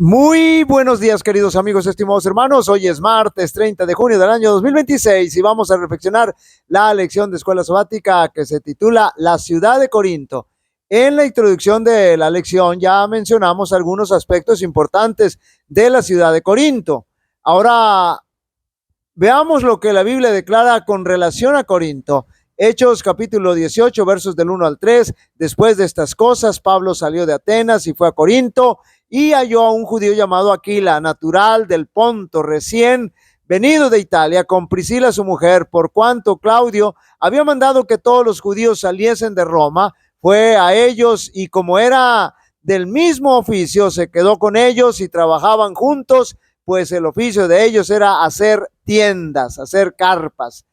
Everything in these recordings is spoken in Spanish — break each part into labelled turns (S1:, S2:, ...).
S1: Muy buenos días, queridos amigos, estimados hermanos. Hoy es martes 30 de junio del año 2026 y vamos a reflexionar la lección de escuela sabática que se titula La ciudad de Corinto. En la introducción de la lección ya mencionamos algunos aspectos importantes de la ciudad de Corinto. Ahora veamos lo que la Biblia declara con relación a Corinto. Hechos capítulo 18, versos del 1 al 3. Después de estas cosas, Pablo salió de Atenas y fue a Corinto y halló a un judío llamado Aquila, natural del Ponto, recién venido de Italia, con Priscila su mujer, por cuanto Claudio había mandado que todos los judíos saliesen de Roma. Fue a ellos y como era del mismo oficio, se quedó con ellos y trabajaban juntos, pues el oficio de ellos era hacer tiendas, hacer carpas.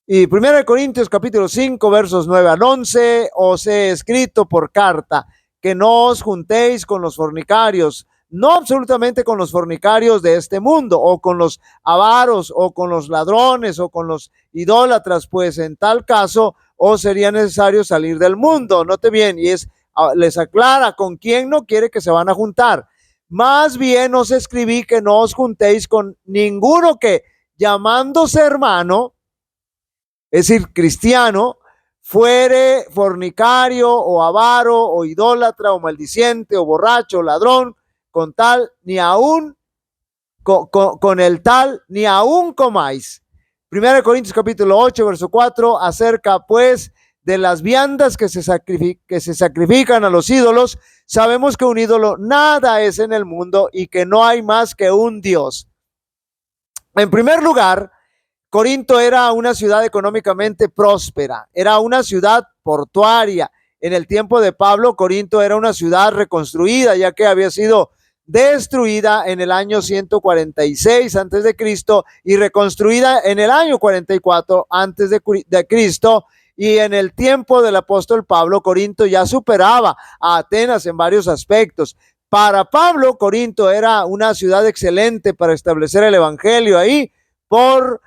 S1: Y 1 Corintios capítulo 5 versos 9 al 11, os he escrito por carta que no os juntéis con los fornicarios, no absolutamente con los fornicarios de este mundo, o con los avaros, o con los ladrones, o con los idólatras, pues en tal caso os sería necesario salir del mundo. Note bien, y les aclara con quién no quiere que se van a juntar. Más bien os escribí que no os juntéis con ninguno que, llamándose hermano, es decir, cristiano, fuere fornicario o avaro o idólatra o maldiciente o borracho o ladrón, con tal ni aún con el tal ni aún comáis. 1 Corintios capítulo 8 verso 4, acerca pues de las viandas que se sacrifican a los ídolos, sabemos que un ídolo nada es en el mundo y que no hay más que un Dios. En primer lugar, Corinto era una ciudad económicamente próspera, era una ciudad portuaria. En el tiempo de Pablo, Corinto era una ciudad reconstruida, ya que había sido destruida en el año 146 antes de Cristo y reconstruida en el año 44 antes de Cristo. Y en el tiempo del apóstol Pablo, Corinto ya superaba a Atenas en varios aspectos. Para Pablo, Corinto era una ciudad excelente para establecer el evangelio ahí por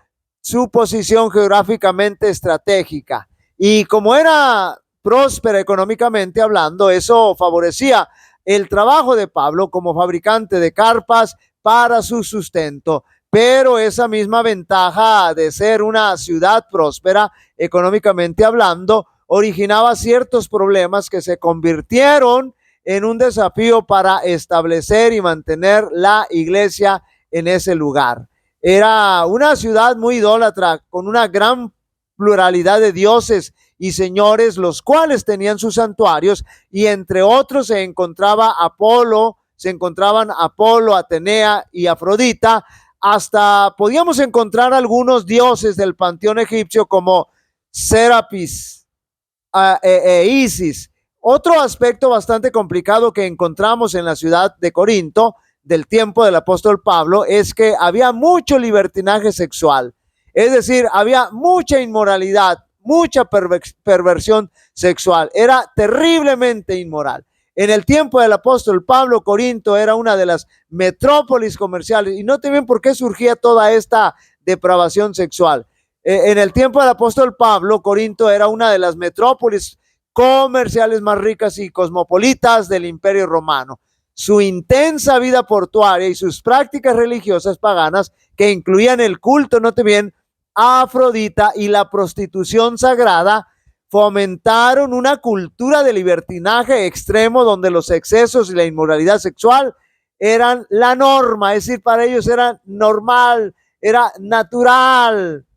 S1: su posición geográficamente estratégica. Y como era próspera económicamente hablando, eso favorecía el trabajo de Pablo como fabricante de carpas para su sustento. Pero esa misma ventaja de ser una ciudad próspera económicamente hablando originaba ciertos problemas que se convirtieron en un desafío para establecer y mantener la iglesia en ese lugar. Era una ciudad muy idólatra, con una gran pluralidad de dioses y señores, los cuales tenían sus santuarios, y entre otros se encontraban Apolo, Atenea y Afrodita. Hasta podíamos encontrar algunos dioses del panteón egipcio como Serapis e Isis. Otro aspecto bastante complicado que encontramos en la ciudad de Corinto del tiempo del apóstol Pablo es que había mucho libertinaje sexual, es decir, había mucha inmoralidad, mucha perversión sexual, era terriblemente inmoral. En el tiempo del apóstol Pablo, Corinto era una de las metrópolis comerciales, y noten bien por qué surgía toda esta depravación sexual. En el tiempo del apóstol Pablo, Corinto era una de las metrópolis comerciales más ricas y cosmopolitas del Imperio Romano. Su intensa vida portuaria y sus prácticas religiosas paganas, que incluían el culto, note bien, a Afrodita y la prostitución sagrada, fomentaron una cultura de libertinaje extremo donde los excesos y la inmoralidad sexual eran la norma, es decir, para ellos era normal, era natural.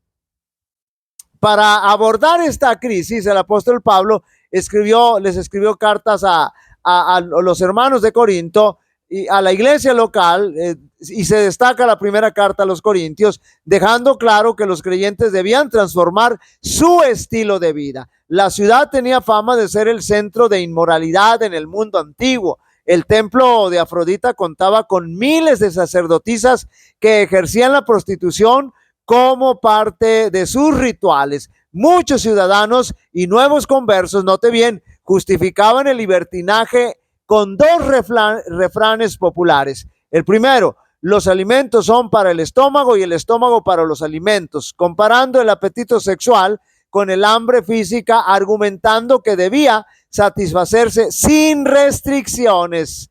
S1: Para abordar esta crisis, el apóstol Pablo les escribió cartas a los hermanos de Corinto y a la iglesia local, y se destaca la primera carta a los Corintios, dejando claro que los creyentes debían transformar su estilo de vida. La ciudad tenía fama de ser el centro de inmoralidad en el mundo antiguo. El templo de Afrodita contaba con miles de sacerdotisas que ejercían la prostitución como parte de sus rituales. Muchos ciudadanos y nuevos conversos, note bien, justificaban el libertinaje con dos refranes populares. El primero: los alimentos son para el estómago y el estómago para los alimentos, comparando el apetito sexual con el hambre física, argumentando que debía satisfacerse sin restricciones.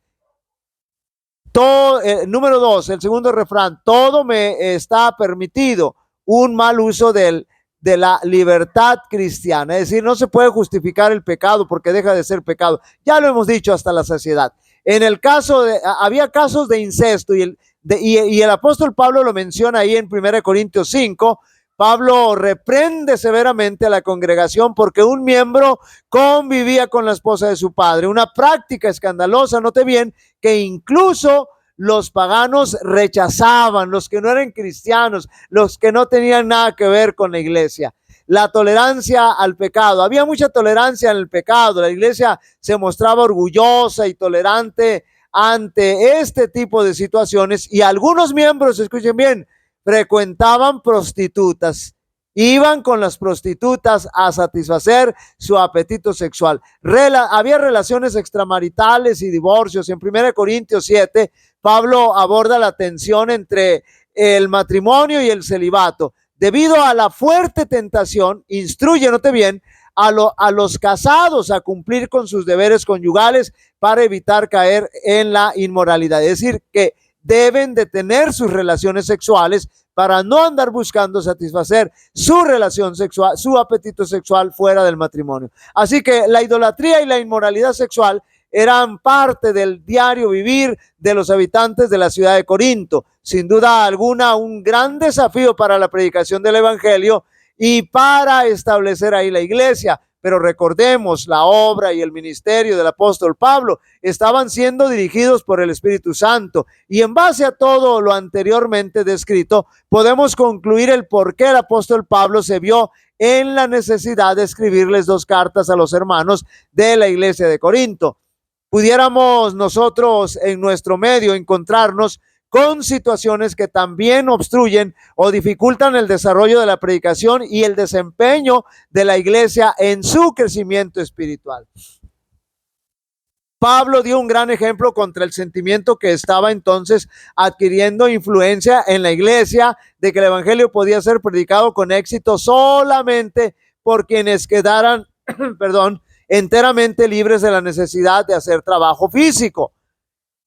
S1: número 2, el segundo refrán, todo me está permitido, un mal uso de la libertad cristiana. Es decir, no se puede justificar el pecado porque deja de ser pecado. Ya lo hemos dicho hasta la saciedad. En el caso había casos de incesto y el apóstol Pablo lo menciona ahí en 1 Corintios 5. Pablo reprende severamente a la congregación porque un miembro convivía con la esposa de su padre, una práctica escandalosa, note bien, que incluso los paganos rechazaban, los que no eran cristianos, los que no tenían nada que ver con la iglesia. La tolerancia al pecado, había mucha tolerancia en el pecado, la iglesia se mostraba orgullosa y tolerante ante este tipo de situaciones y algunos miembros, escuchen bien, frecuentaban prostitutas, iban con las prostitutas a satisfacer su apetito sexual. Había relaciones extramaritales y divorcios. En 1 Corintios 7, Pablo aborda la tensión entre el matrimonio y el celibato. Debido a la fuerte tentación, instruye, note bien, a los casados a cumplir con sus deberes conyugales para evitar caer en la inmoralidad. Es decir, que deben de tener sus relaciones sexuales para no andar buscando satisfacer su relación sexual, su apetito sexual fuera del matrimonio. Así que la idolatría y la inmoralidad sexual eran parte del diario vivir de los habitantes de la ciudad de Corinto. Sin duda alguna, un gran desafío para la predicación del evangelio y para establecer ahí la iglesia. Pero recordemos, la obra y el ministerio del apóstol Pablo estaban siendo dirigidos por el Espíritu Santo. Y en base a todo lo anteriormente descrito, podemos concluir el por qué el apóstol Pablo se vio en la necesidad de escribirles 2 cartas a los hermanos de la iglesia de Corinto. Pudiéramos nosotros en nuestro medio encontrarnos con situaciones que también obstruyen o dificultan el desarrollo de la predicación y el desempeño de la iglesia en su crecimiento espiritual. Pablo dio un gran ejemplo contra el sentimiento que estaba entonces adquiriendo influencia en la iglesia de que el evangelio podía ser predicado con éxito solamente por quienes quedaran, enteramente libres de la necesidad de hacer trabajo físico.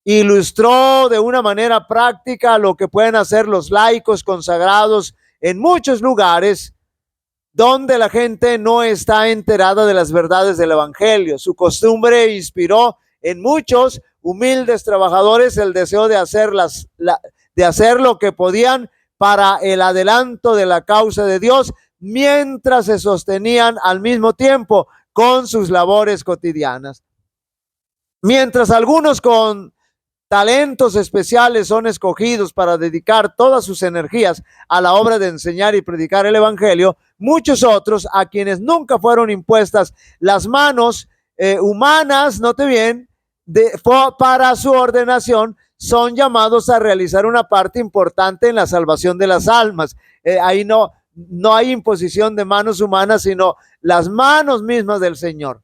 S1: Ilustró de una manera práctica lo que pueden hacer los laicos consagrados en muchos lugares donde la gente no está enterada de las verdades del evangelio. Su costumbre inspiró en muchos humildes trabajadores el deseo de hacer lo que podían para el adelanto de la causa de Dios, mientras se sostenían al mismo tiempo con sus labores cotidianas. Mientras algunos con talentos especiales son escogidos para dedicar todas sus energías a la obra de enseñar y predicar el evangelio, muchos otros a quienes nunca fueron impuestas las manos humanas, note bien, para su ordenación, son llamados a realizar una parte importante en la salvación de las almas. Ahí no hay imposición de manos humanas, sino las manos mismas del Señor.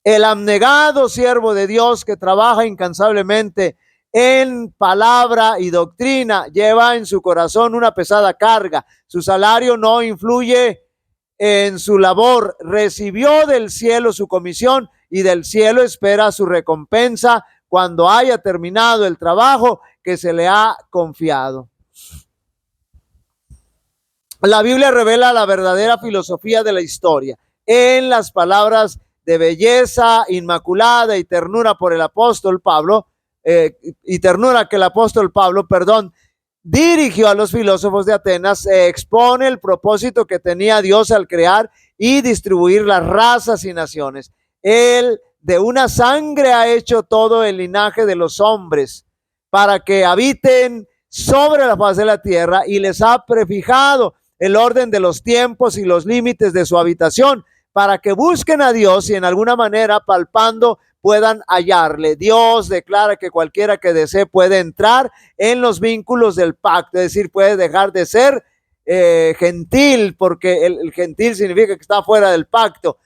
S1: El abnegado siervo de Dios que trabaja incansablemente en palabra y doctrina lleva en su corazón una pesada carga. Su salario no influye en su labor. Recibió del cielo su comisión y del cielo espera su recompensa cuando haya terminado el trabajo que se le ha confiado. La Biblia revela la verdadera filosofía de la historia en las palabras de belleza inmaculada y ternura por el apóstol Pablo, dirigió a los filósofos de Atenas. Expone el propósito que tenía Dios al crear y distribuir las razas y naciones. Él de una sangre ha hecho todo el linaje de los hombres para que habiten sobre la faz de la tierra y les ha prefijado el orden de los tiempos y los límites de su habitación, para que busquen a Dios y en alguna manera palpando puedan hallarle. Dios declara que cualquiera que desee puede entrar en los vínculos del pacto, es decir, puede dejar de ser gentil, porque el gentil significa que está fuera del pacto.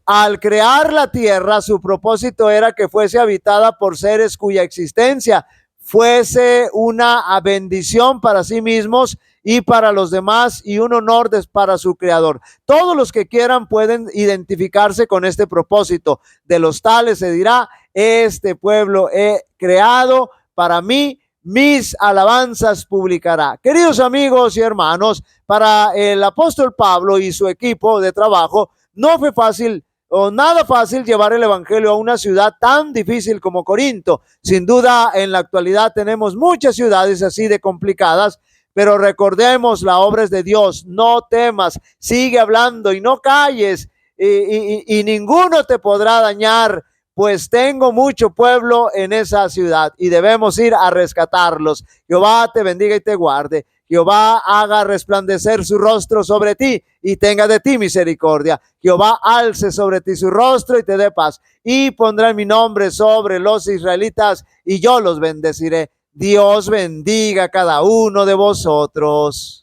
S1: Al crear la tierra, su propósito era que fuese habitada por seres cuya existencia fuese una bendición para sí mismos y para los demás y un honor para su creador. Todos los que quieran pueden identificarse con este propósito. De los tales se dirá: este pueblo he creado para mí, mis alabanzas publicará. Queridos amigos y hermanos, para el apóstol Pablo y su equipo de trabajo, no fue fácil o nada fácil llevar el evangelio a una ciudad tan difícil como Corinto. Sin duda, en la actualidad tenemos muchas ciudades así de complicadas, pero recordemos, la obra es de Dios. No temas, sigue hablando y no calles, y ninguno te podrá dañar, pues tengo mucho pueblo en esa ciudad y debemos ir a rescatarlos. Jehová te bendiga y te guarde. Jehová haga resplandecer su rostro sobre ti y tenga de ti misericordia. Jehová alce sobre ti su rostro y te dé paz. Y pondrá mi nombre sobre los israelitas y yo los bendeciré. Dios bendiga a cada uno de vosotros.